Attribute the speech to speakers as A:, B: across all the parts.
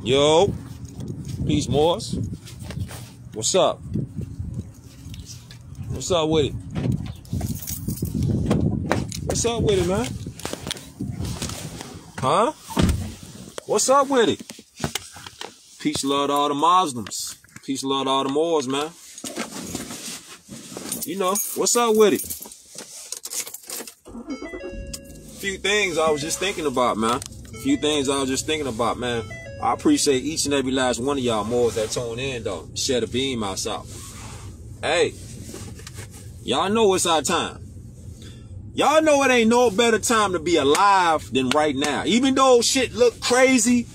A: Yo, Peace Morse. What's up? What's up with it? What's up with it, man? Huh? What's up with it? Peace, love to all the Muslims. Peace, love to all the Moors, man. You know, what's up with it? Few things I was just thinking about, man. I appreciate each and every last one of y'all Moors that tune in, though. Share the beam outside. Hey, y'all know it's our time. Y'all know it ain't no better time to be alive than right now. Even though shit look crazy,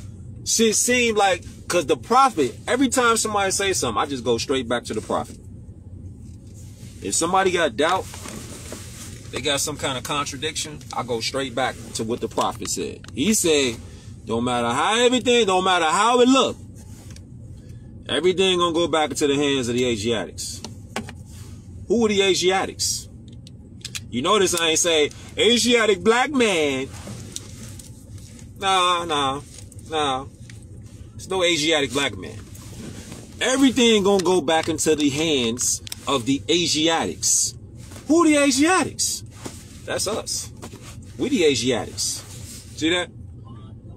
A: shit seem like, because the prophet, every time somebody say something, I just go straight back to the prophet. If somebody got doubt, they got some kind of contradiction, I go straight back to what the prophet said. He said, don't matter how it look, everything gonna go back into the hands of the Asiatics. Who are the Asiatics? You notice I ain't say Asiatic black man. Nah. There's no Asiatic black man. Everything gonna go back into the hands of the Asiatics. Who are the Asiatics? That's us. We the Asiatics. See that?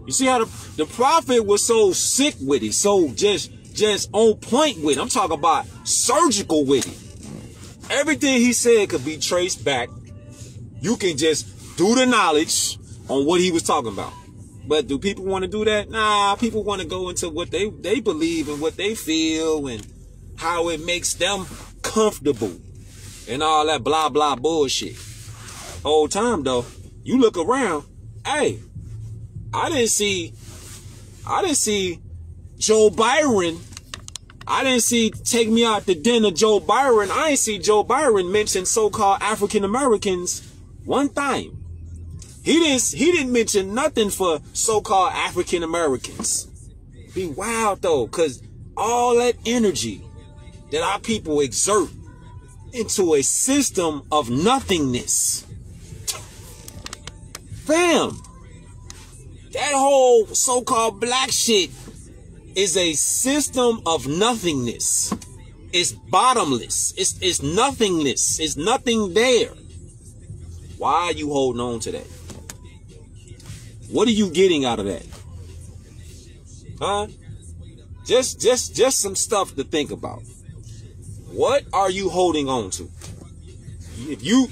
A: You see how the prophet was so sick with it, so just on point with it. I'm talking about surgical with it. Everything he said could be traced back. You can just do the knowledge on what he was talking about. But do people want to do that? Nah, people want to go into what they believe and what they feel and how it makes them comfortable and all that blah, blah bullshit. Whole time, though, you look around, hey, I didn't see Joe Byron. I didn't see Take Me Out to Dinner Joe Byron. I ain't see Joe Byron mention so-called African Americans one time. He didn't mention nothing for so-called African Americans. Be wild though, cause all that energy that our people exert into a system of nothingness. Fam, that whole so-called black shit is a system of nothingness. It's bottomless. It's nothingness. It's nothing there. Why are you holding on to that? What are you getting out of that? Huh? Just some stuff to think about. What are you holding on to? If you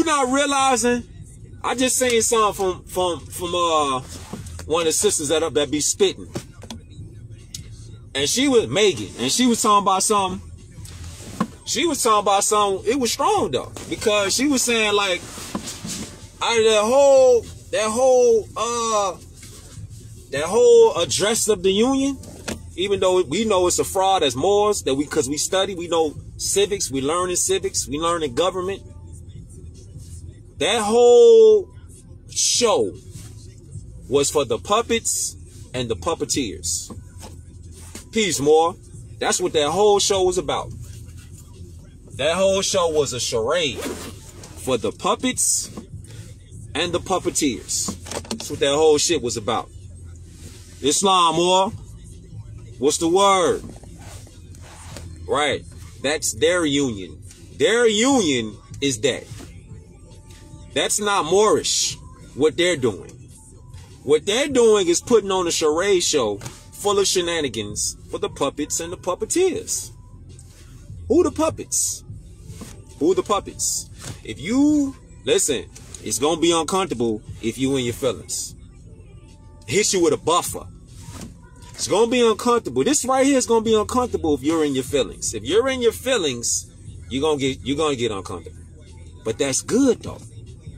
A: not realizing, I just saying something from one of the sisters that be spitting. And she was Megan, and she was talking about something. It was strong though, because she was saying like, out of that whole address of the Union, even though we know it's a fraud as Moors, because we study, we know civics, we learn in civics, we learn in government. That whole show was for the puppets and the puppeteers. Peace, Moore. That's what that whole show was about. That whole show was a charade for the puppets and the puppeteers. That's what that whole shit was about. Islam, Moore. What's the word? Right. That's their union. Their union is that. That's not Moorish, what they're doing. What they're doing is putting on a charade show full of shenanigans for the puppets and the puppeteers. Who the puppets? Who the puppets? If you, listen, it's going to be uncomfortable if you in your feelings. Hit you with a buffer. It's going to be uncomfortable. This right here is going to be uncomfortable if you're in your feelings. If you're in your feelings, you're going to get uncomfortable. But that's good though,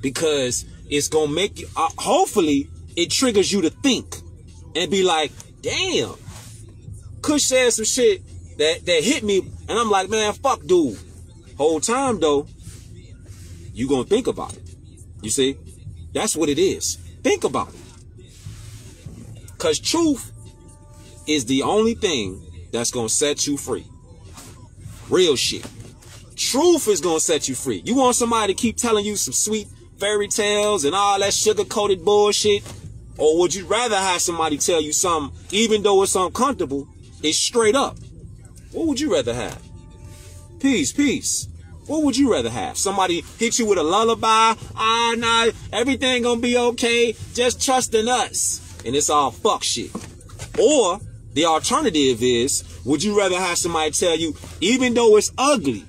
A: because it's going to make you, hopefully it triggers you to think and be like, damn, Kush said some shit that hit me. And I'm like, man, fuck dude. Whole time though, you going to think about it. You see, that's what it is. Think about it. Because truth is the only thing that's going to set you free. Real shit. Truth is going to set you free. You want somebody to keep telling you some sweet fairy tales and all that sugar-coated bullshit? Or would you rather have somebody tell you something, even though it's uncomfortable, it's straight up? What would you rather have? Peace, peace. What would you rather have? Somebody hit you with a lullaby? Ah, nah, everything gonna be okay. Just trust in us. And it's all fuck shit. Or the alternative is, would you rather have somebody tell you, even though it's ugly,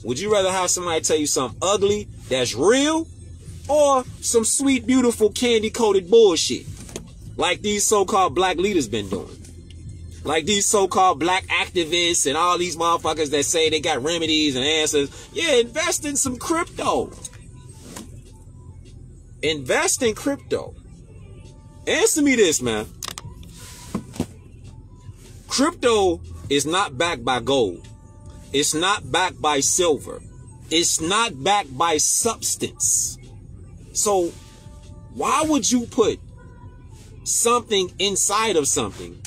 A: would you rather have somebody tell you something ugly that's real, or some sweet, beautiful, candy-coated bullshit like these so-called black leaders been doing? Like these so-called black activists and all these motherfuckers that say they got remedies and answers. Yeah, invest in some crypto. Invest in crypto. Answer me this, man. Crypto is not backed by gold. It's not backed by silver. It's not backed by substance. So why would you put something inside of something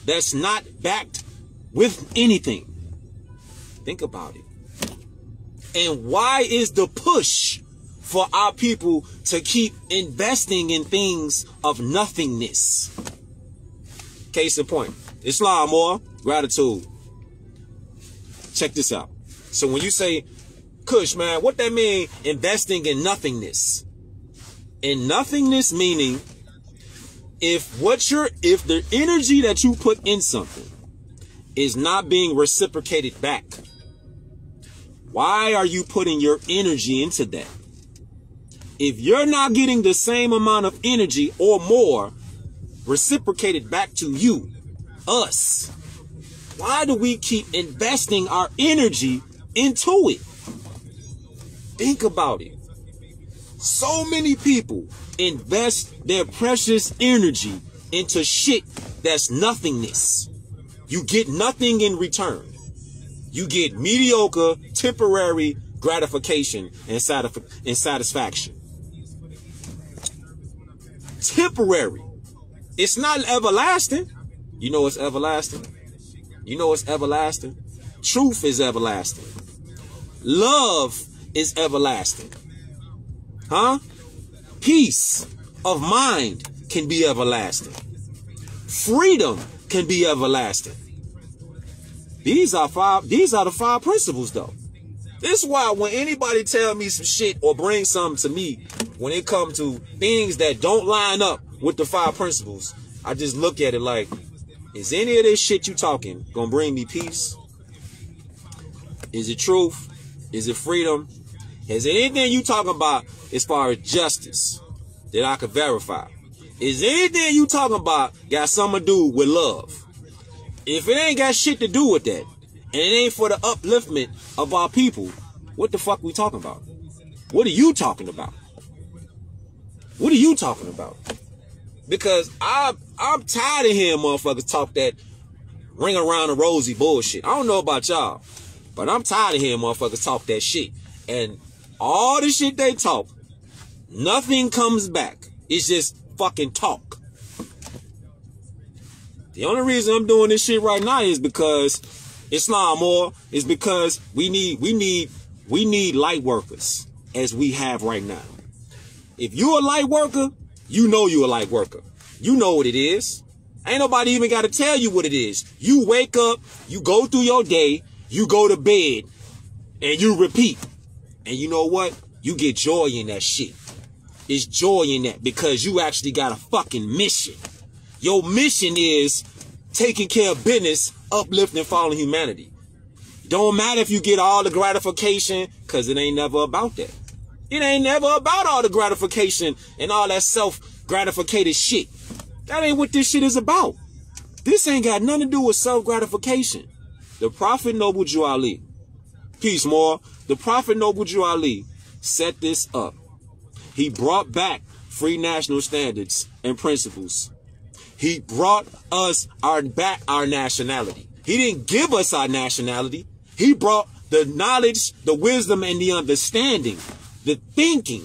A: that's not backed with anything? Think about it. And why is the push for our people to keep investing in things of nothingness? Case in point, Islam or gratitude. Check this out. So when you say, Kush, man, what that mean, investing in nothingness? In nothingness meaning, if the energy that you put in something is not being reciprocated back, why are you putting your energy into that? If you're not getting the same amount of energy or more reciprocated back to you, us, why do we keep investing our energy into it? Think about it. So many people invest their precious energy into shit that's nothingness. You get nothing in return. You get mediocre, temporary gratification and satisfaction. Temporary. It's not everlasting. You know what's everlasting? You know what's everlasting? Truth is everlasting. Love is everlasting. Huh? Peace of mind can be everlasting. Freedom can be everlasting. These are the 5 principles, though. This is why when anybody tell me some shit or bring something to me, when it comes to things that don't line up with the 5 principles, I just look at it like, is any of this shit you talking gonna bring me peace? Is it truth? Is it freedom? Is anything you talking about as far as justice that I could verify? Is anything you talking about got something to do with love? If it ain't got shit to do with that, and it ain't for the upliftment of our people, what the fuck we talking about? What are you talking about? What are you talking about? Because I'm tired of hearing motherfuckers talk that ring around the rosy bullshit. I don't know about y'all, but I'm tired of hearing motherfuckers talk that shit. And all the shit they talk, nothing comes back. It's just fucking talk. The only reason I'm doing this shit right now is because Islam or is because we need light workers as we have right now. If you're a light worker, you know you're a light worker. You know what it is. Ain't nobody even got to tell you what it is. You wake up, you go through your day, you go to bed, and you repeat. And you know what? You get joy in that shit. It's joy in that because you actually got a fucking mission. Your mission is taking care of business, uplifting, following humanity. Don't matter if you get all the gratification, because it ain't never about that. It ain't never about all the gratification and all that self-gratificated shit. That ain't what this shit is about. This ain't got nothing to do with self-gratification. The Prophet Noble Drew Ali, peace more. The Prophet Noble Drew Ali set this up. He brought back free national standards and principles. He brought us back our nationality. He didn't give us our nationality. He brought the knowledge, the wisdom, and the understanding, the thinking.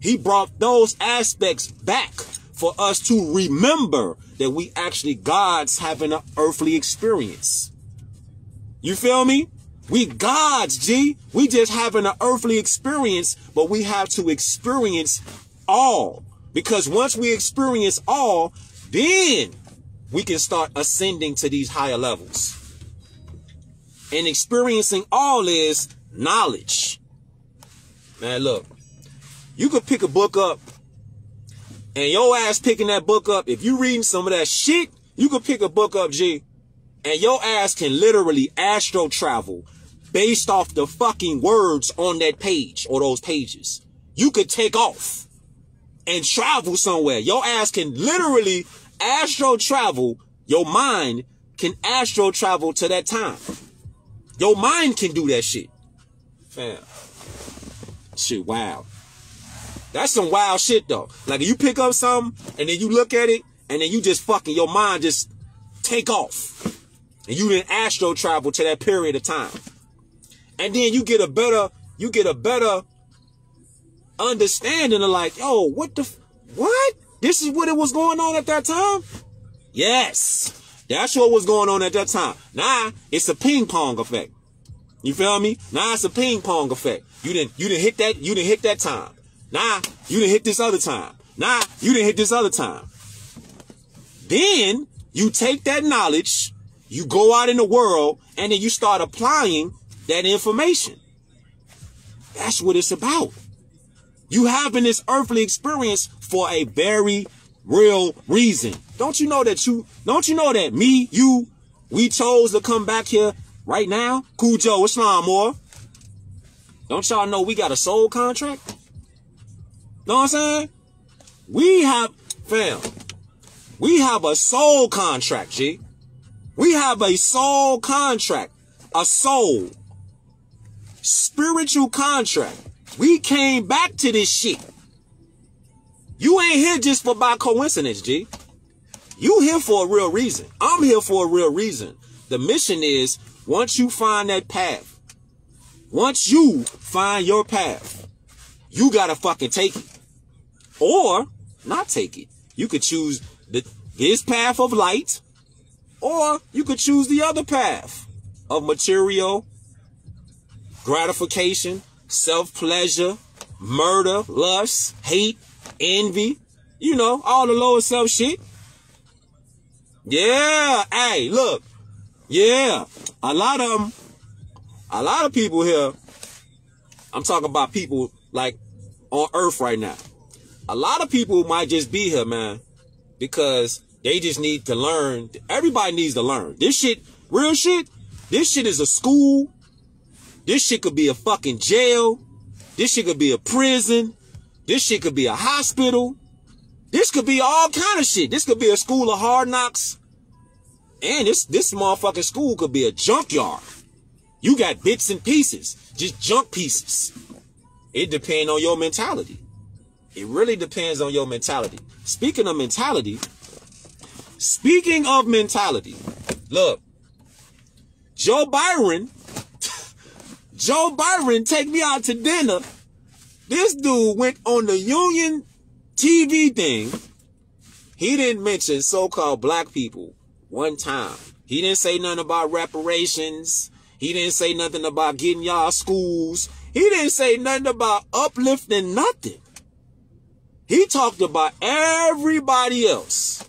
A: He brought those aspects back for us to remember that we actually God's having an earthly experience. You feel me? We gods, G. We just having an earthly experience, but we have to experience all. Because once we experience all, then we can start ascending to these higher levels. And experiencing all is knowledge. Man, look, you could pick a book up, and your ass picking that book up, if you reading some of that shit, you could pick a book up, G, and your ass can literally astro travel based off the fucking words on that page or those pages. You could take off and travel somewhere. Your ass can literally astro travel. Your mind can astro travel to that time. Your mind can do that shit. Fam. Shit, wow. That's some wild shit, though. Like, if you pick up something, and then you look at it, and then you just fucking, your mind just take off. And you didn't astro travel to that period of time. And then you get a better understanding of like, yo, what? This is what it was going on at that time? Yes. That's what was going on at that time. Now, it's a ping pong effect. You feel me? Now it's a ping pong effect. You didn't hit that time. Nah, you didn't hit this other time. Nah, you didn't hit this other time. Then you take that knowledge, you go out in the world, and then you start applying that information. That's what it's about. You having this earthly experience for a very real reason. Don't you know that me, you, we chose to come back here right now? Cool Joe, Islam more. Don't y'all know we got a soul contract? Know what I'm saying? We have a soul contract, G. We have a soul contract. A soul. Spiritual contract. We came back to this shit. You ain't here just for by coincidence, G. You here for a real reason. I'm here for a real reason. The mission is, once you find that path, once you find your path, you gotta fucking take it. Or not take it. You could choose this path of light, or you could choose the other path of material gratification, self-pleasure, murder, lust, hate, envy, you know, all the lower self shit. Yeah, hey, look, yeah, a lot of people here, I'm talking about people like on earth right now. A lot of people might just be here, man, because they just need to learn. Everybody needs to learn. This shit, real shit, this shit is a school. This shit could be a fucking jail. This shit could be a prison. This shit could be a hospital. This could be all kind of shit. This could be a school of hard knocks. And this motherfucking school could be a junkyard. You got bits and pieces, just junk pieces. It depends on your mentality. It really depends on your mentality. Speaking of mentality, look, Joe Byron, take me out to dinner. This dude went on the Union TV thing. He didn't mention so-called black people one time. He didn't say nothing about reparations. He didn't say nothing about getting y'all schools. He didn't say nothing about uplifting nothing. He talked about everybody else.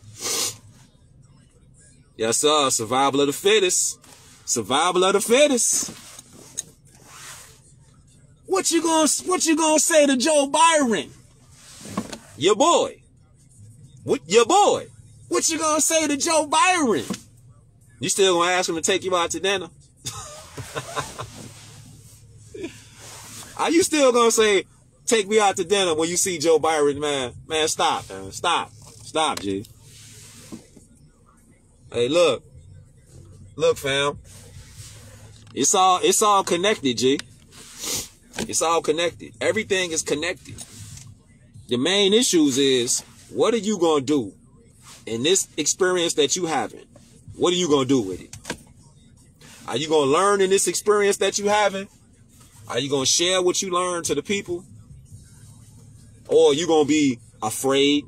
A: Yes, sir. Survival of the fittest. Survival of the fittest. What you gonna say to Joe Byron? Your boy. What you gonna say to Joe Byron? You still gonna ask him to take you out to dinner? Are you still gonna say, take me out to dinner when you see Joe Byron, man? Man, stop, man. Stop, G. Hey, look, fam. It's all connected, G. It's all connected. Everything is connected. The main issues is, what are you gonna do in this experience that you having? What are you gonna do with it? Are you gonna learn in this experience that you having? Are you gonna share what you learn to the people? Or are you gonna be afraid?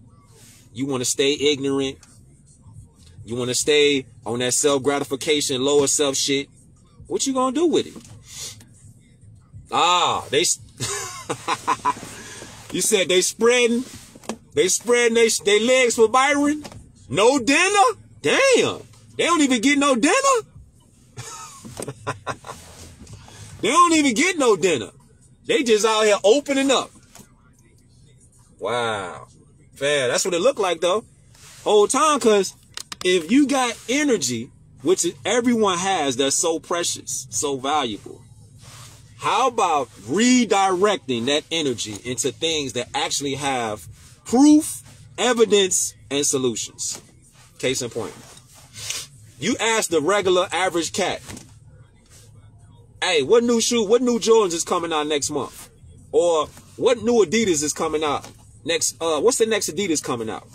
A: You wanna stay ignorant? You wanna stay on that self-gratification, lower self shit? What you gonna do with it? They you said they spreading they legs for Byron? No dinner? Damn. They don't even get no dinner? They don't even get no dinner. They just out here opening up. Wow. Fair. That's what it looked like though. Whole time, cause if you got energy, which everyone has, that's so precious, so valuable, how about redirecting that energy into things that actually have proof, evidence, and solutions? Case in point. You ask the regular average cat, hey, what new Jordans is coming out next month? Or what new Adidas is coming out next? What's the next Adidas coming out?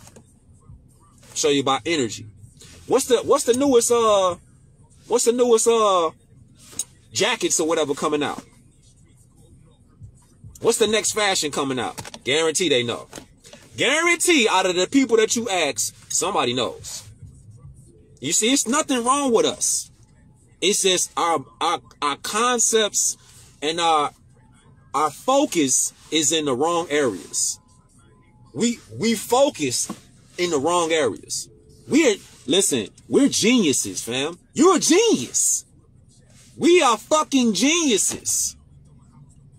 A: Show you about energy. What's the newest jackets or whatever coming out? What's the next fashion coming out? Guarantee they know. Guarantee out of the people that you ask, somebody knows. You see, it's nothing wrong with us. It's just our concepts and our focus is in the wrong areas. We focus in the wrong areas. We're geniuses, fam. You're a genius. We are fucking geniuses.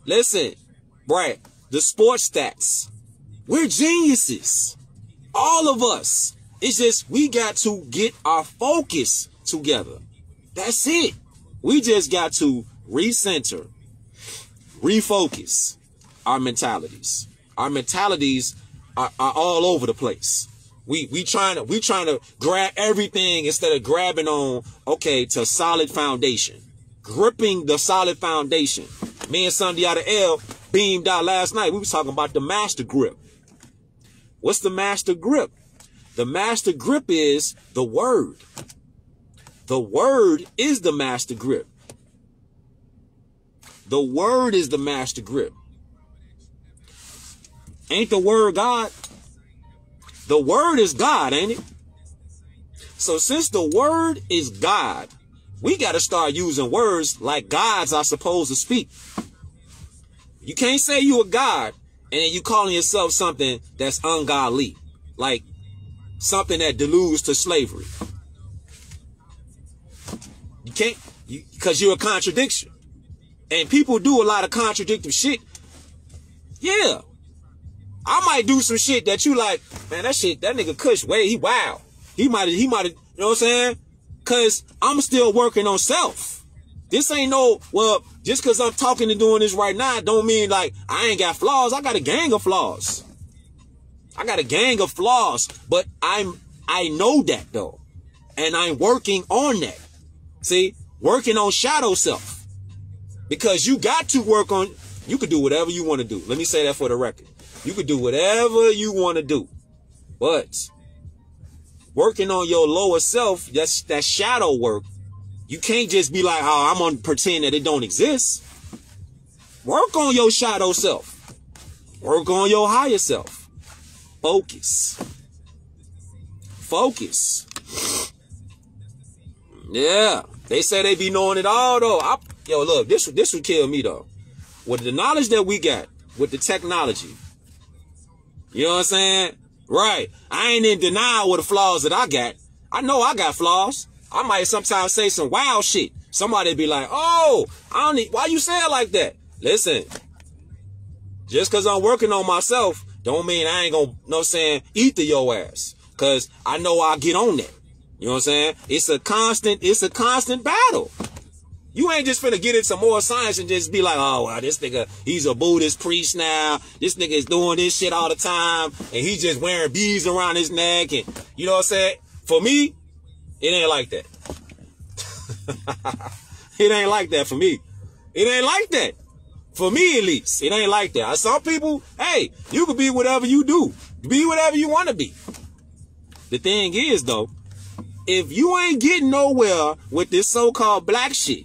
A: Listen, right, the sports stats. We're geniuses. All of us. It's just we got to get our focus together. That's it. We just got to recenter, refocus our mentalities. Our mentalities are all over the place. We trying to grab everything instead of grabbing on, to solid foundation. Gripping the solid foundation. Me and Sunday out of L beamed out last night. We was talking about the master grip. What's the master grip? The master grip is the word. The word is the master grip. The word is the master grip. Ain't the word God? The word is God, ain't it? So since the word is God, we got to start using words like gods are supposed to speak. You can't say you a God and then you calling yourself something that's ungodly, like something that deludes to slavery. You can't, because you're a contradiction. And people do a lot of contradictory shit. Yeah. I might do some shit that you like, man, that nigga Kush, he wild. He might have, you know what I'm saying? Cause I'm still working on self. This ain't just cause I'm talking and doing this right now, don't mean like I ain't got flaws. I got a gang of flaws. But I know that though. And I'm working on that. See, working on shadow self. Because you got to work on, you could do whatever you want to do. Let me say that for the record. You could do whatever you want to do. But working on your lower self, that's that shadow work. You can't just be like, oh, I'm going to pretend that it don't exist. Work on your shadow self. Work on your higher self. Focus. Yeah. They say they be knowing it all, though. Look, this would kill me, though. With the knowledge that we got, with the technology, you know what I'm saying? Right. I ain't in denial with the flaws that I got. I know I got flaws. I might sometimes say some wild shit. Somebody be like, oh, why you say it like that? Listen, just because I'm working on myself, don't mean I ain't gonna, eat to your ass. Because I know I'll get on that. You know what I'm saying? It's a constant battle. You ain't just finna get into more science and just be like, oh, well, this nigga, he's a Buddhist priest now. This nigga is doing this shit all the time. And he just wearing beads around his neck. And you know what I'm saying? For me, it ain't like that. It ain't like that for me. It ain't like that. For me, at least. It ain't like that. Some people, hey, you can be whatever you do. Be whatever you want to be. The thing is, though, if you ain't getting nowhere with this so-called black shit,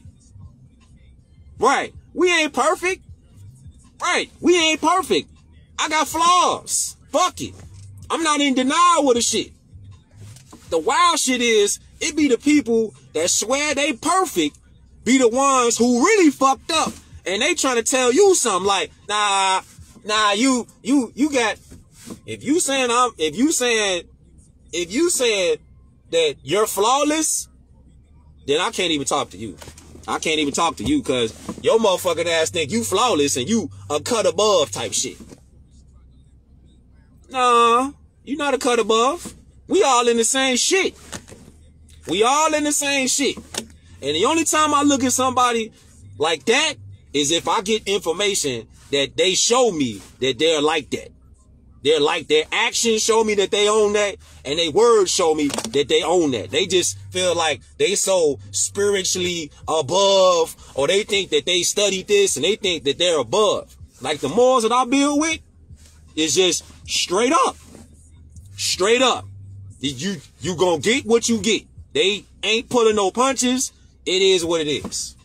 A: right, we ain't perfect. Right, we ain't perfect. I got flaws. Fuck it. I'm not in denial with the shit. The wild shit is, it be the people that swear they perfect be the ones who really fucked up And they trying to tell you something like, nah, you got, if you saying that you're flawless, then I can't even talk to you. I can't even talk to you because your motherfucking ass think you flawless and you a cut above type shit. Nah, you not a cut above. We all in the same shit. We all in the same shit. And the only time I look at somebody like that is if I get information that they show me that they're like that. They're like, their actions show me that they own that, and their words show me that they own that. They just feel like they so spiritually above, or they think that they studied this and they think that they're above. Like the morals that I build with is just straight up. Straight up. You gonna get what you get. They ain't pulling no punches. It is what it is.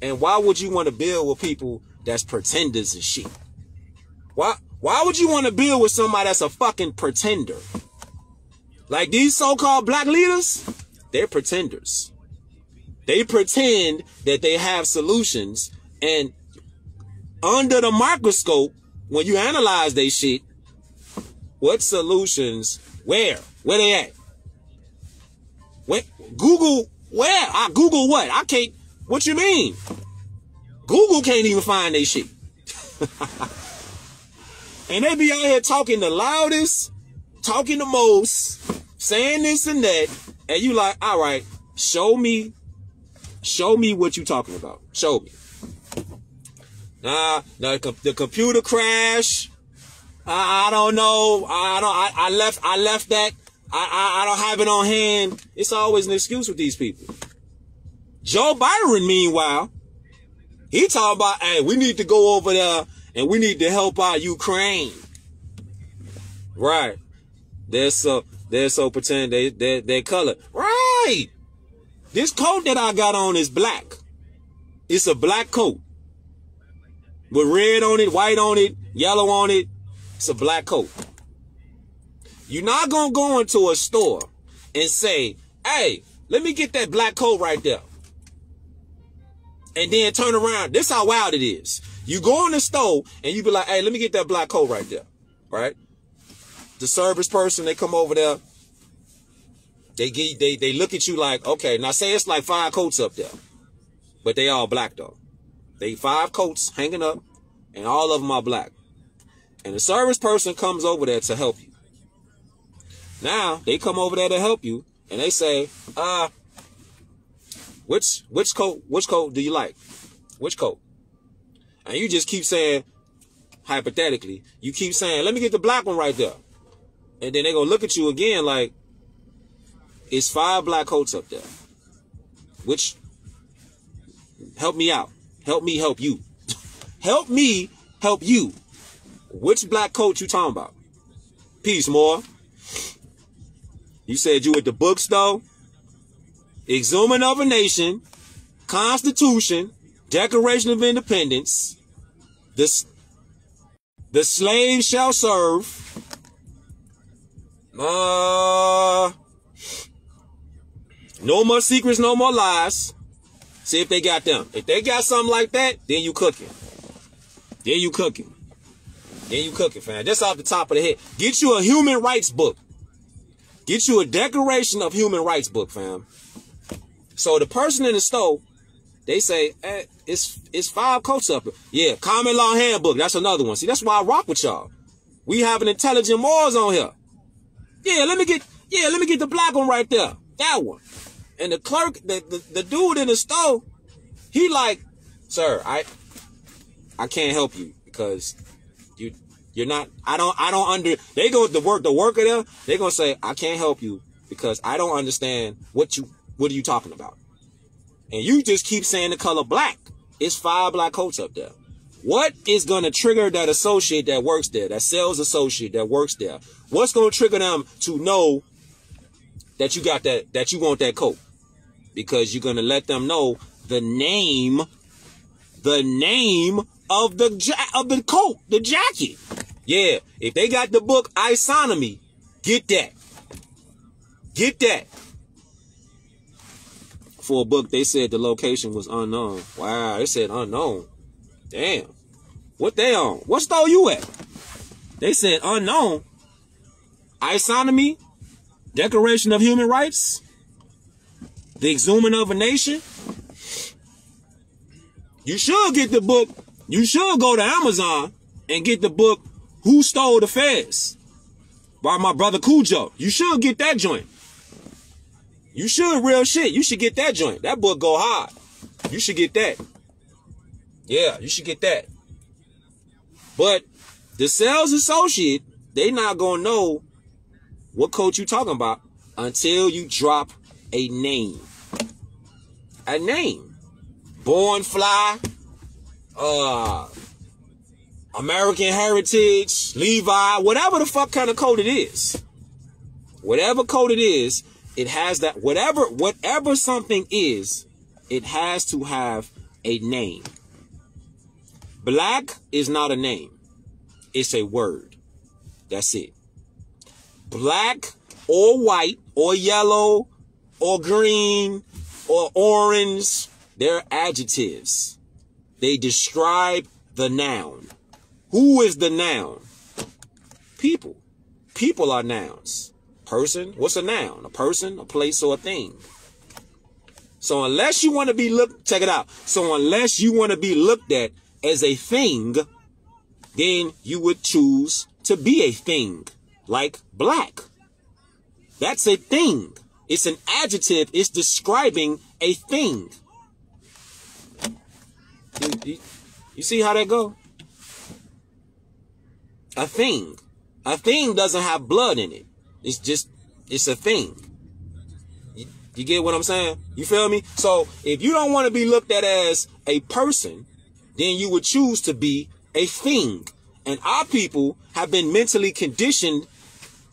A: And why would you want to build with people that's pretenders and shit? Why would you want to build with somebody that's a fucking pretender? Like these so-called black leaders, they're pretenders. They pretend that they have solutions, and under the microscope, when you analyze they shit, what solutions, where they at? Google, where? I Google what? I can't, what you mean? Google can't even find they shit. And they be out here talking the loudest, talking the most, saying this and that, and you like, all right, show me what you talking about. Show me. The computer crash. I don't know. I left that. I don't have it on hand. It's always an excuse with these people. Joe Biden, meanwhile, he talking about, hey, we need to go over there and we need to help out Ukraine. Right. They're so pretend they're color. Right. This coat that I got on is black. It's a black coat. With red on it, white on it, yellow on it. It's a black coat. You're not going to go into a store and say, hey, let me get that black coat right there. And then turn around. This is how wild it is. You go in the store and you be like, hey, let me get that black coat right there. Right? The service person, they come over there. They look at you like, okay, now say it's like 5 coats up there. But they all black though. They 5 coats hanging up and all of them are black. And the service person comes over there to help you. Now, they come over there to help you and they say, which coat do you like? Which coat? And you just keep saying, hypothetically, you keep saying, let me get the black one right there. And then they're going to look at you again like, it's 5 black coats up there. Which, help me out. Help me help you. Help me help you. Which black coat you talking about? Peace, more. You said you at the bookstore. Exhuming of a Nation. Constitution. Declaration of Independence. The slave shall serve. No more secrets, no more lies. See if they got them. If they got something like that, then you cooking. Then you cooking. Then you cooking, fam. Just off the top of the head. Get you a human rights book. Get you a Declaration of Human Rights book, fam. So the person in the store, they say, it's 5 coats up. Yeah, Common Law Handbook. That's another one. See, that's why I rock with y'all. We having intelligent morals on here. Yeah, let me get the black one right there. That one. And the clerk, the dude in the store, he like, sir, I can't help you because you're not, they go to the worker there, they gonna say, I can't help you because I don't understand what are you talking about? And you just keep saying the color black. It's 5 black coats up there. What is gonna trigger that associate that works there, that sales associate that works there? What's gonna trigger them to know that you got that you want that coat? Because you're gonna let them know the name of the coat, the jacket. Yeah, if they got the book Isonomy, get that. Get that. For a book, they said the location was unknown. Wow, they said unknown. Damn. What they on? What store you at? They said unknown. Isonomy, Declaration of Human Rights, The Exhuming of a Nation. You should get the book. You should go to Amazon and get the book Who Stole the Feds by my brother Cujo. You should get that joint. You should, real shit. You should get that joint. That book go hard. You should get that. Yeah, you should get that. But the sales associate, they not gonna know what coach you talking about until you drop a name. A name. Born Fly, American Heritage, Levi, whatever the fuck kind of code it is. Whatever code it is, it has that, whatever something is, it has to have a name. Black is not a name. It's a word. That's it. Black or white or yellow or green or orange, they're adjectives. They describe the noun. Who is the noun? People. People are nouns. Person, what's a noun? A person, a place, or a thing. So unless you want to be check it out. So unless you want to be looked at as a thing, then you would choose to be a thing, like black. That's a thing. It's an adjective. It's describing a thing. You see how that go? A thing. A thing doesn't have blood in it. It's a thing. You get what I'm saying? You feel me? So if you don't want to be looked at as a person, then you would choose to be a thing. And our people have been mentally conditioned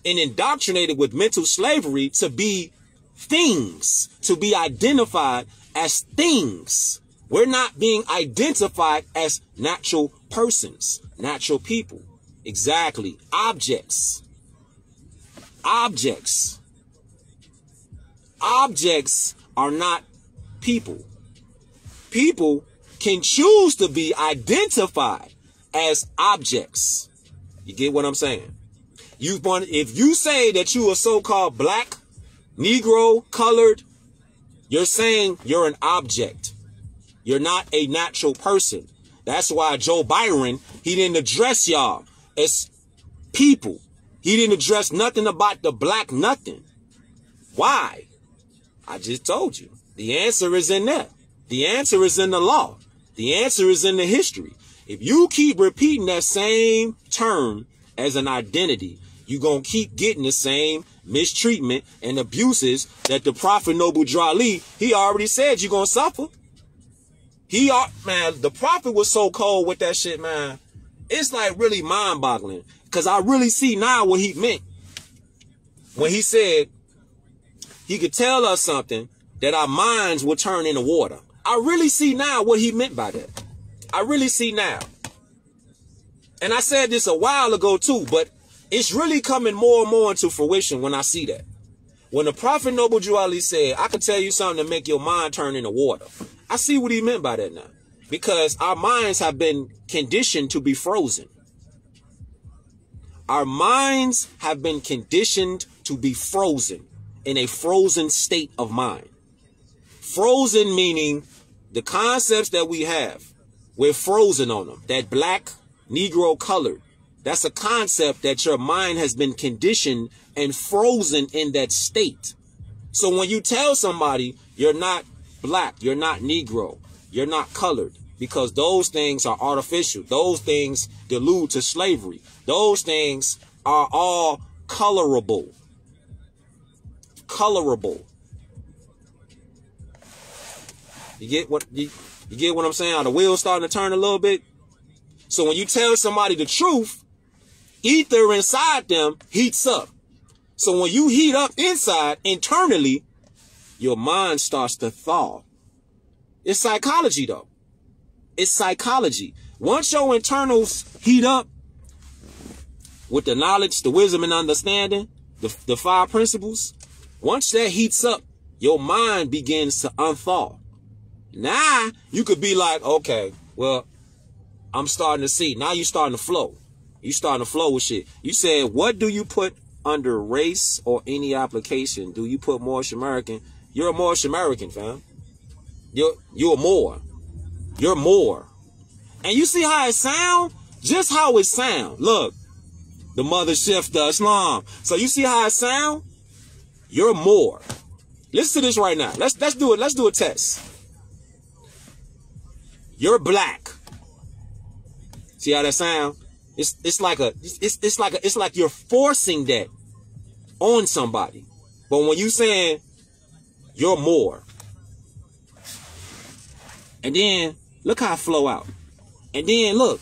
A: and indoctrinated with mental slavery to be things, to be identified as things. We're not being identified as natural persons, natural people. Exactly. Objects. Objects. Objects are not people. People can choose to be identified as objects. You get what I'm saying? If you say that you are so-called black, Negro, colored, you're saying you're an object. You're not a natural person. That's why Joe Byron, he didn't address y'all as people. He didn't address nothing about the black nothing. Why? I just told you. The answer is in there. The answer is in the law. The answer is in the history. If you keep repeating that same term as an identity, you're going to keep getting the same mistreatment and abuses that the Prophet Noble Drew Ali, he already said you're going to suffer. Man, the Prophet was so cold with that shit, man. It's like really mind-boggling. Because I really see now what he meant. When he said he could tell us something that our minds will turn into water. I really see now what he meant by that. I really see now. And I said this a while ago too, but it's really coming more and more into fruition when I see that. When the Prophet Noble Drew Ali said, I could tell you something to make your mind turn into water. I see what he meant by that now. Because our minds have been conditioned to be frozen. Our minds have been conditioned to be frozen in a frozen state of mind. Frozen meaning the concepts that we have, we're frozen on them. That black, Negro, colored, that's a concept that your mind has been conditioned and frozen in that state. So when you tell somebody you're not black, you're not Negro, you're not colored, because those things are artificial. Those things delude to slavery. Those things are all colorable. Colorable. You get what I'm saying? Are the wheels starting to turn a little bit? So when you tell somebody the truth, ether inside them heats up. So when you heat up inside, internally, your mind starts to thaw. It's psychology though. It's psychology. Once your internals heat up with the knowledge, the wisdom, and understanding, the 5 principles, once that heats up, your mind begins to unthaw. Now, you could be like, okay, well, I'm starting to see. Now you starting to flow. You starting to flow with shit. You said, what do you put under race or any application? Do you put Moorish American? You're a Moorish American, fam. You're a Moor. You're more. And you see how it sound? Just how it sound. Look, the mother shifter Islam. So you see how it sound? You're more. Listen to this right now. Let's do it. Let's do a test. You're black. See how that sound? It's like you're forcing that on somebody. But when you saying you're more, and then look how it flow out. And then look,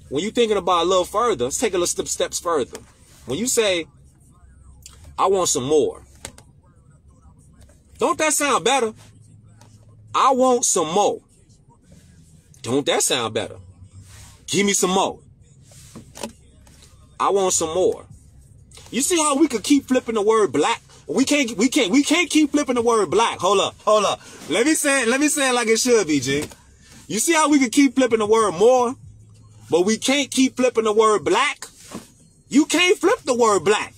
A: when you're thinking about a little further, let's take a little steps further. When you say, I want some more, don't that sound better? I want some more. Don't that sound better? Give me some more. I want some more. You see how we could keep flipping the word black? We can't keep flipping the word black. Hold up. Let me say it like it should be, G. You see how we could keep flipping the word more, but we can't keep flipping the word black? You can't flip the word black,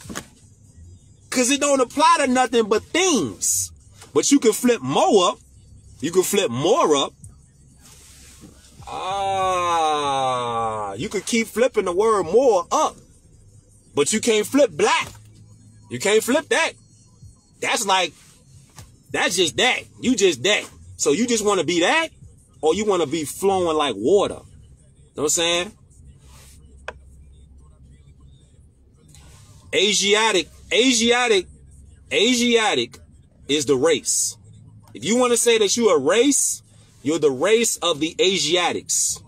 A: because it don't apply to nothing but things. But you can flip more up. You can flip more up. You could keep flipping the word more up, but you can't flip black. You can't flip that. That's just that. You just that. So you just want to be that, or you want to be flowing like water? You know what I'm saying? Asiatic is the race. If you want to say that you're a race, you're the race of the Asiatics.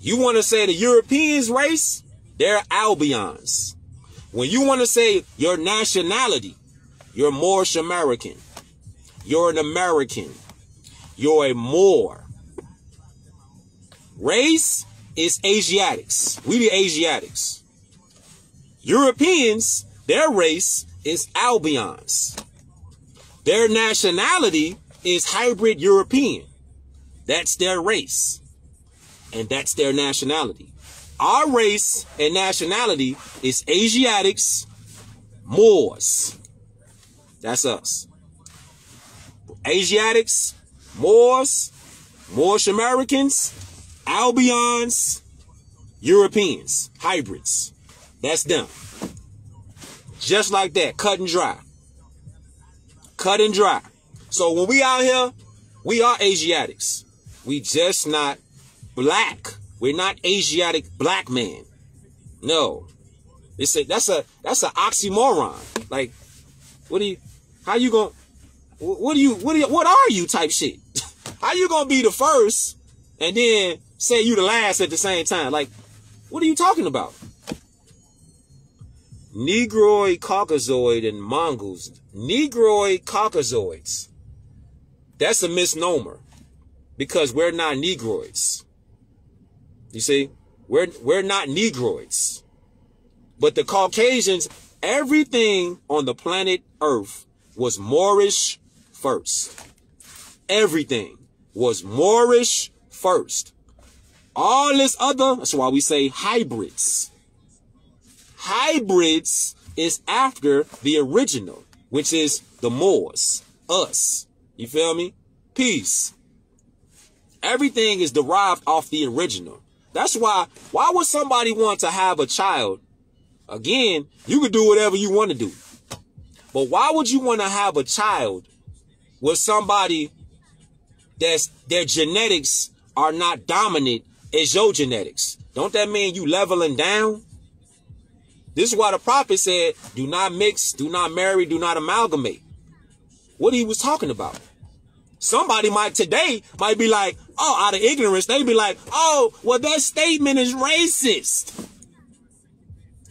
A: You want to say the Europeans race, they're Albions. When you want to say your nationality, you're Moorish American. You're an American. You're a Moor. Race is Asiatics. We the Asiatics. Europeans, their race is Albions. Their nationality is hybrid European. That's their race. And that's their nationality. Our race and nationality is Asiatics, Moors. That's us. Asiatics, Moors, Moorish Americans, Albions, Europeans, hybrids. That's them. Just like that, cut and dry. Cut and dry. So when we out here, we are Asiatics. We just not black. We're not Asiatic black man. No. That's a oxymoron. Like, what are you type shit? How you gonna be the first and then say you the last at the same time? Like, what are you talking about? Negroid, Caucasoid, and Mongols. Negroid, Caucasoids. That's a misnomer, because we're not Negroids. You see, we're not Negroids. But the Caucasians, everything on the planet Earth was Moorish first. Everything was Moorish first. All this other, that's why we say hybrids. Hybrids is after the original, which is the Moors, us. You feel me? Peace. Everything is derived off the original. That's why would somebody want to have a child? Again, you could do whatever you want to do. But why would you want to have a child with somebody that's their genetics are not dominant as your genetics? Don't that mean you leveling down? This is why the prophet said, do not mix, do not marry, do not amalgamate. What he was talking about. Somebody today might be like, oh, out of ignorance, they'd be like, oh, well, that statement is racist.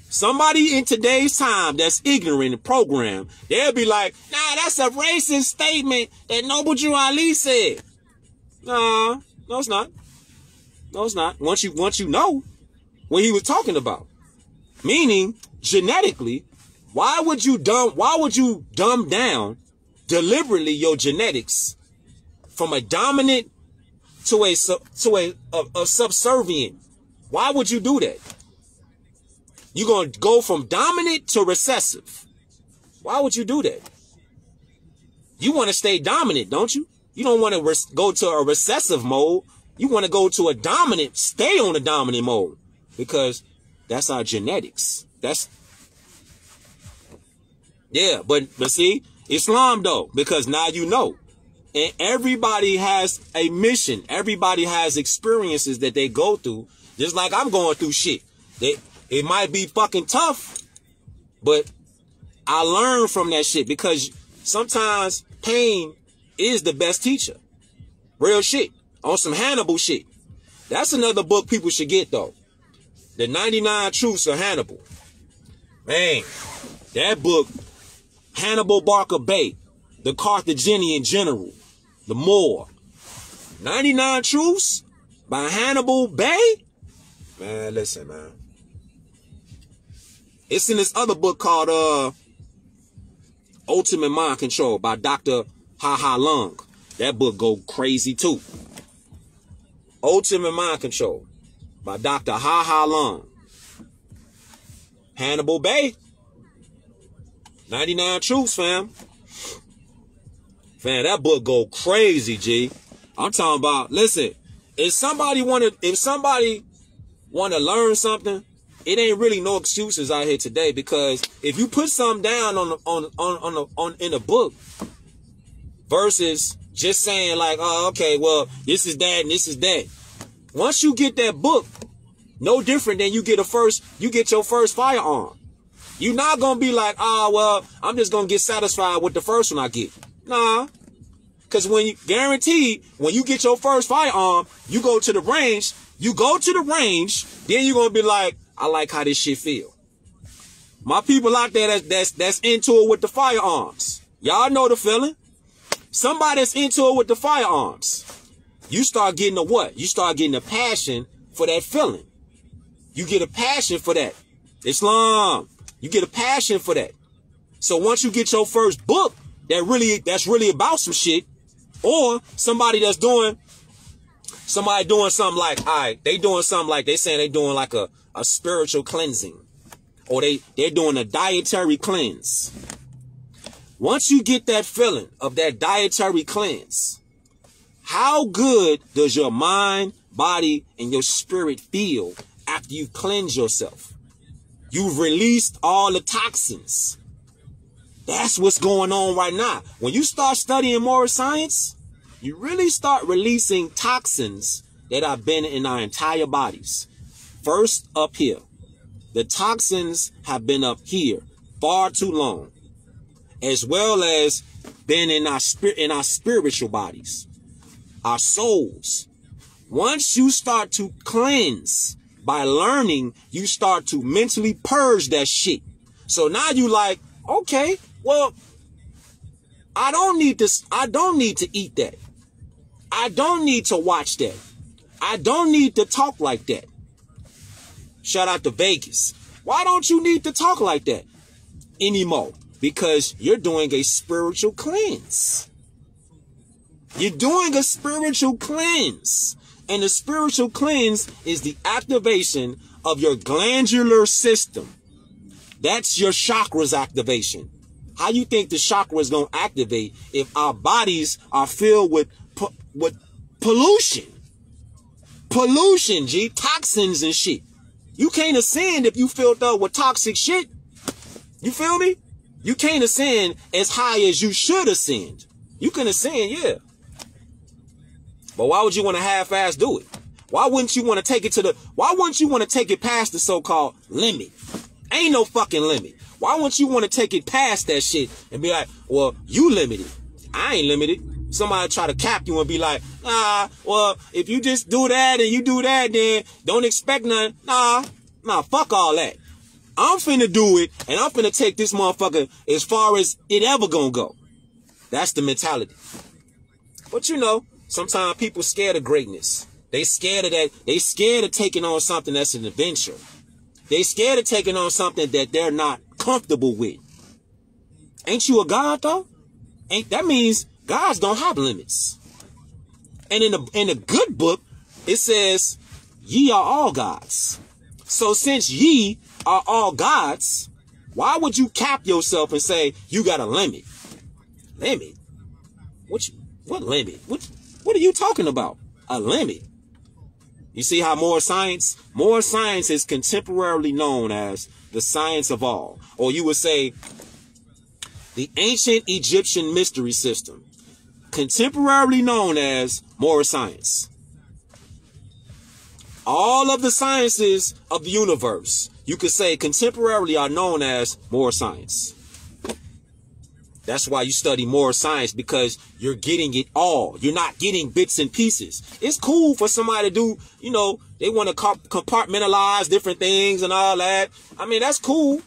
A: Somebody in today's time that's ignorant and programmed, they'll be like, nah, that's a racist statement that Noble Drew Ali said. No, it's not. No, it's not. Once you know what he was talking about. Meaning, genetically, why would you dumb down deliberately your genetics from a dominant to a subservient. Why would you do that? You're going to go from dominant to recessive. Why would you do that? You want to stay dominant, don't you? You don't want to go to a recessive mode. You want to go to a dominant, stay on the dominant mode, because that's our genetics. Yeah, but see, Islam though, because now you know. And everybody has a mission. Everybody has experiences that they go through. Just like I'm going through shit. It might be fucking tough, but I learn from that shit, because sometimes pain is the best teacher. Real shit. On some Hannibal shit. That's another book people should get though. The 99 Truths of Hannibal. Man, that book, Hannibal Barca Bay, the Carthaginian general, the Moor. 99 Truths by Hannibal Bay? Man, listen, man. It's in this other book called Ultimate Mind Control by Dr. Ha Ha Lung. That book go crazy too. Ultimate Mind Control by Dr. Ha Ha Lung. Hannibal Bay. 99 Truths, fam. Fam, that book go crazy, G. I'm talking about, listen, if somebody wanna learn something, it ain't really no excuses out here today, because if you put something down in a book versus just saying like, oh, okay, well, this is that and this is that. Once you get that book, no different than you get your first firearm. You're not gonna be like, oh, well, I'm just gonna get satisfied with the first one I get. Nah. Cause when you get your first firearm, you go to the range, then you're gonna be like, I like how this shit feel. My people out there that's into it with the firearms. Y'all know the feeling. Somebody that's into it with the firearms. You start getting a what? You start getting a passion for that feeling. You get a passion for that. Islam. You get a passion for that. So once you get your first book that's really about some shit, or somebody doing something like, all right, they doing something like, they saying they doing like a spiritual cleansing, or they're doing a dietary cleanse. Once you get that feeling of that dietary cleanse, how good does your mind, body, and your spirit feel after you cleanse yourself? You've released all the toxins. That's what's going on right now. When you start studying moral science, you really start releasing toxins that have been in our entire bodies. First, up here. The toxins have been up here far too long, as well as been in our spiritual bodies, our souls. Once you start to cleanse by learning, you start to mentally purge that shit. So now you like, okay, well, I don't need to eat that. I don't need to watch that. I don't need to talk like that. Shout out to Vegas. Why don't you need to talk like that anymore? Because you're doing a spiritual cleanse. You're doing a spiritual cleanse. And the spiritual cleanse is the activation of your glandular system. That's your chakras activation. How you think the chakra is going to activate if our bodies are filled with pollution? Pollution, G. Toxins and shit. You can't ascend if you filled up with toxic shit. You feel me? You can't ascend as high as you should ascend. You can ascend, yeah. But why would you want to half-ass do it? Why wouldn't you want to take it past the so-called limit? Ain't no fucking limit. Why wouldn't you want to take it past that shit and be like, well, you limited. I ain't limited. Somebody try to cap you and be like, nah, well, if you just do that and you do that, then don't expect nothing. Nah, fuck all that. I'm finna do it, and I'm finna take this motherfucker as far as it ever gonna go. That's the mentality. But you know, sometimes people scared of greatness. They scared of that. They scared of taking on something that's an adventure. They scared of taking on something that they're not comfortable with. Ain't you a God though? That means gods don't have limits. And in the good book, it says, ye are all gods. So since ye are all gods, why would you cap yourself and say you got a limit? Limit? What limit? What are you talking about? A limit? You see how more science is contemporarily known as the science of all. Or you would say the ancient Egyptian mystery system, contemporarily known as more science. All of the sciences of the universe, you could say contemporarily, are known as more science. That's why you study more science, because you're getting it all. You're not getting bits and pieces. It's cool for somebody to do, you know, they want to compartmentalize different things and all that. I mean, that's cool.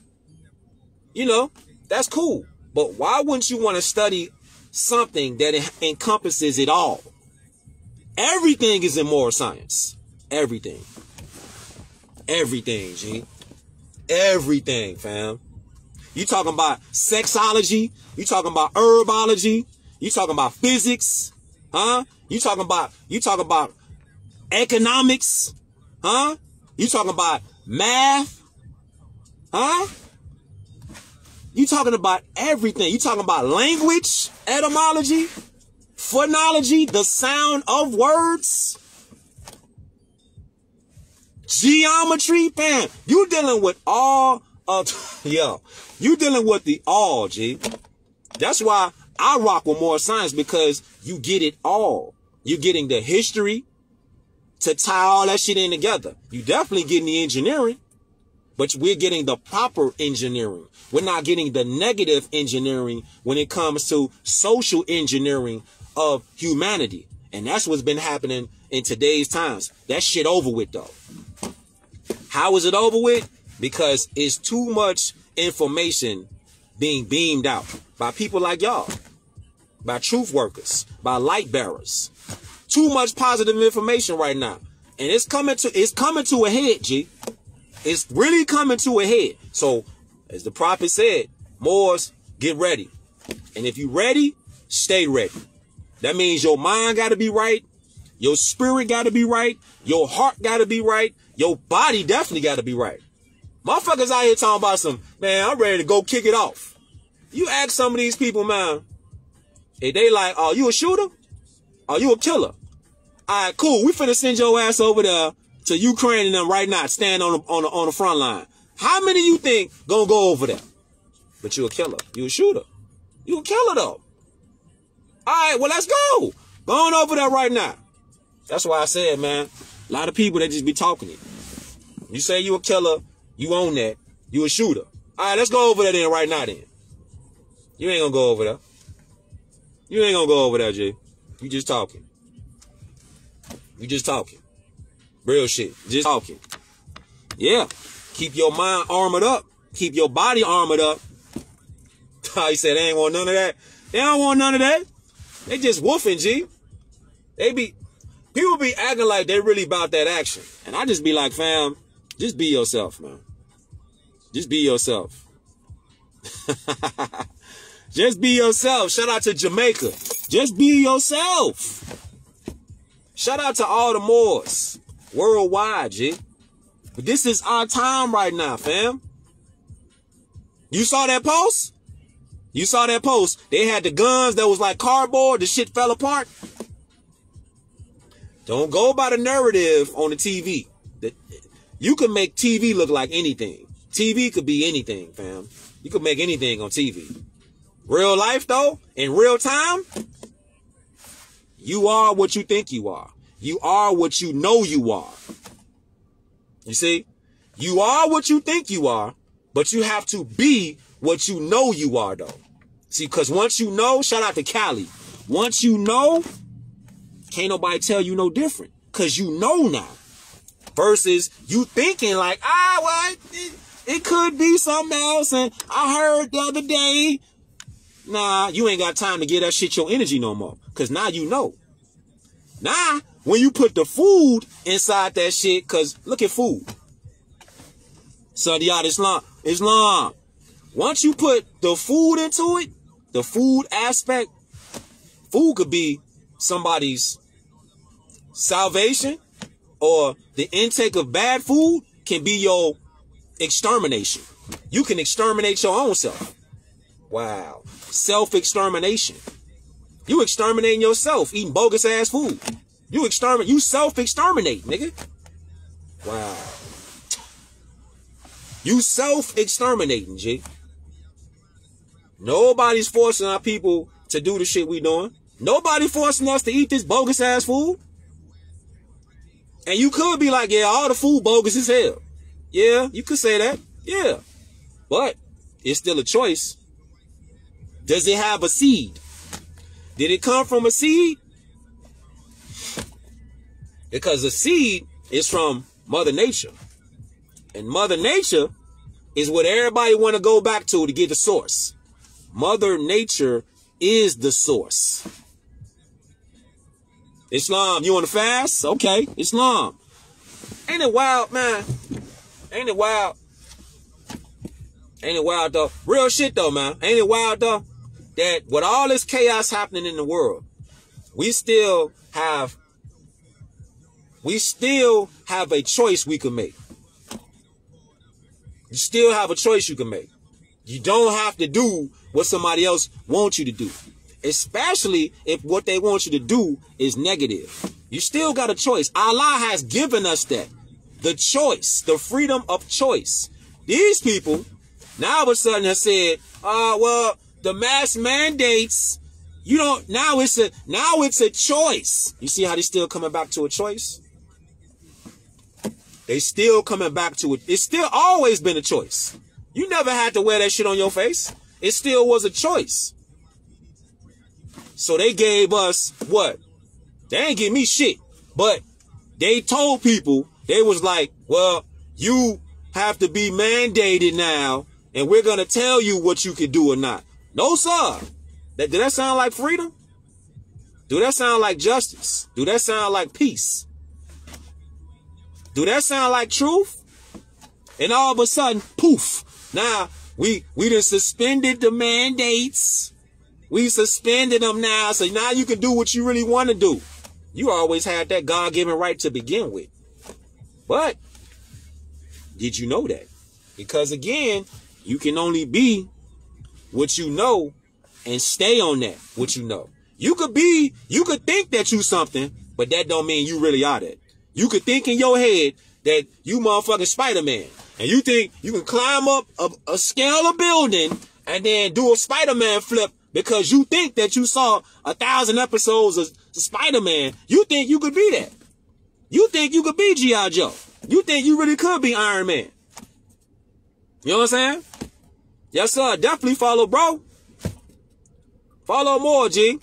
A: You know, that's cool. But why wouldn't you want to study something that encompasses it all? Everything is in more science. Everything. Everything, G. Everything, fam. You talking about sexology? You talking about herbology? You talking about physics? Huh? You talking about economics? Huh? You talking about math? Huh? You talking about everything. You talking about language, etymology, phonology, the sound of words, geometry, man. You dealing with all of, you dealing with the all, G. That's why I rock with more science, because you get it all. You're getting the history to tie all that shit in together. You definitely getting the engineering, but we're getting the proper engineering. We're not getting the negative engineering when it comes to social engineering of humanity. And that's what's been happening in today's times. That shit over with, though. How is it over with? Because it's too much information being beamed out by people like y'all, by truth workers, by light bearers. Too much positive information right now. And it's coming to a head, G. It's really coming to a head. So, as the prophet said, Moors, get ready. And if you ready, stay ready. That means your mind got to be right. Your spirit got to be right. Your heart got to be right. Your body definitely got to be right. Motherfuckers out here talking about some, man, I'm ready to go kick it off. You ask some of these people, man, if they like, oh, you a shooter? Are you a killer? All right, cool. We finna send your ass over there to Ukraine and them right now, stand on the front line. How many you think gonna go over there? But you a killer. You a shooter. You a killer, though. All right, well, let's go. Go on over there right now. That's why I said, man, a lot of people, they just be talking it. You say you a killer, you own that. You a shooter. All right, let's go over there then right now then. You ain't gonna go over there. You ain't gonna go over there, G. You just talking. You just talking. Real shit. Just talking. Yeah. Keep your mind armored up. Keep your body armored up. He said they ain't want none of that. They don't want none of that. They just woofing, G. People be acting like they really about that action. And I just be like, fam, just be yourself, man. Just be yourself. Just be yourself. Shout out to Jamaica. Just be yourself. Shout out to all the Moors worldwide, G. But this is our time right now, fam. You saw that post? You saw that post? They had the guns that was like cardboard. The shit fell apart. Don't go by the narrative on the TV. You can make TV look like anything. TV could be anything, fam. You could make anything on TV. Real life, though, in real time, you are what you think you are. You are what you know you are. You see? You are what you think you are, but you have to be what you know you are, though. See, because once you know, shout out to Cali. Once you know, can't nobody tell you no different, because you know now. Versus you thinking like, well, it could be something else, and I heard the other day. Nah, you ain't got time to give that shit your energy no more. Because now you know. Now, when you put the food inside that shit, because look at food. Sadiyat Islam. Once you put the food into it, the food aspect, food could be somebody's salvation or the intake of bad food can be your extermination. You can exterminate your own self. Wow. Self-extermination. You exterminating yourself eating bogus ass food. You self-exterminate, nigga. Wow. You self-exterminating, G. Nobody's forcing our people to do the shit we doing. Nobody forcing us to eat this bogus ass food. And you could be like, yeah, all the food bogus as hell. Yeah, you could say that. Yeah. But it's still a choice. Does it have a seed? Did it come from a seed? Because the seed is from Mother Nature. And Mother Nature is what everybody want to go back to get the source. Mother Nature is the source. Islam, you on the fast? Okay, Islam. Ain't it wild, man? Ain't it wild? Ain't it wild, though? Real shit, though, man. Ain't it wild, though? That with all this chaos happening in the world, we still have a choice we can make. You still have a choice you can make. You don't have to do what somebody else wants you to do. Especially if what they want you to do is negative. You still got a choice. Allah has given us that. The choice. The freedom of choice. These people now all of a sudden have said, well, the mass mandates, now it's a choice. You see how they still coming back to a choice? They still coming back to it. It's still always been a choice. You never had to wear that shit on your face. It still was a choice. So they gave us what? They ain't give me shit. But they told people, they was like, well, you have to be mandated now, and we're going to tell you what you can do or not. No, sir. Did that sound like freedom? Do that sound like justice? Do that sound like peace? Do that sound like truth? And all of a sudden, poof. Now, we done suspended the mandates. We suspended them now, so now you can do what you really want to do. You always had that God-given right to begin with. But, did you know that? Because again, you can only be what you know and stay on that, what you know. You could think that you something, but that don't mean you really are that. You could think in your head that you motherfucking Spider-Man. And you think you can climb up a scale of building and then do a Spider-Man flip because you think that you saw 1,000 episodes of Spider-Man. You think you could be that. You think you could be G.I. Joe. You think you really could be Iron Man. You know what I'm saying? Yes, sir. Definitely follow, bro. Follow more, G.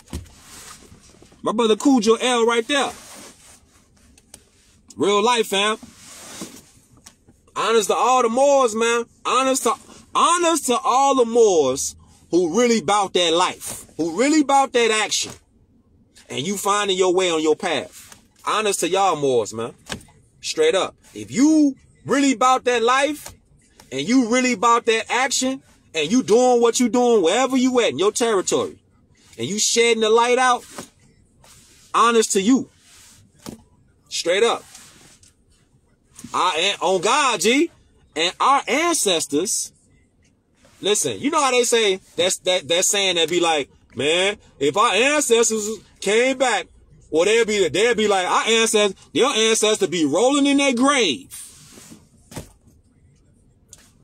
A: My brother Cujo L right there. Real life, fam. Honest to all the Moors, man. Honest to all the Moors who really bout that life. Who really bout that action. And you finding your way on your path. Honest to y'all Moors, man. Straight up. If you really bout that life, and you really bout that action, and you doing what you doing wherever you at in your territory, and you shedding the light out, honest to you. Straight up. On God, G. And our ancestors, listen, you know how they say, that saying that be like, man, if our ancestors came back, well, they'll be like, your ancestors be rolling in their grave.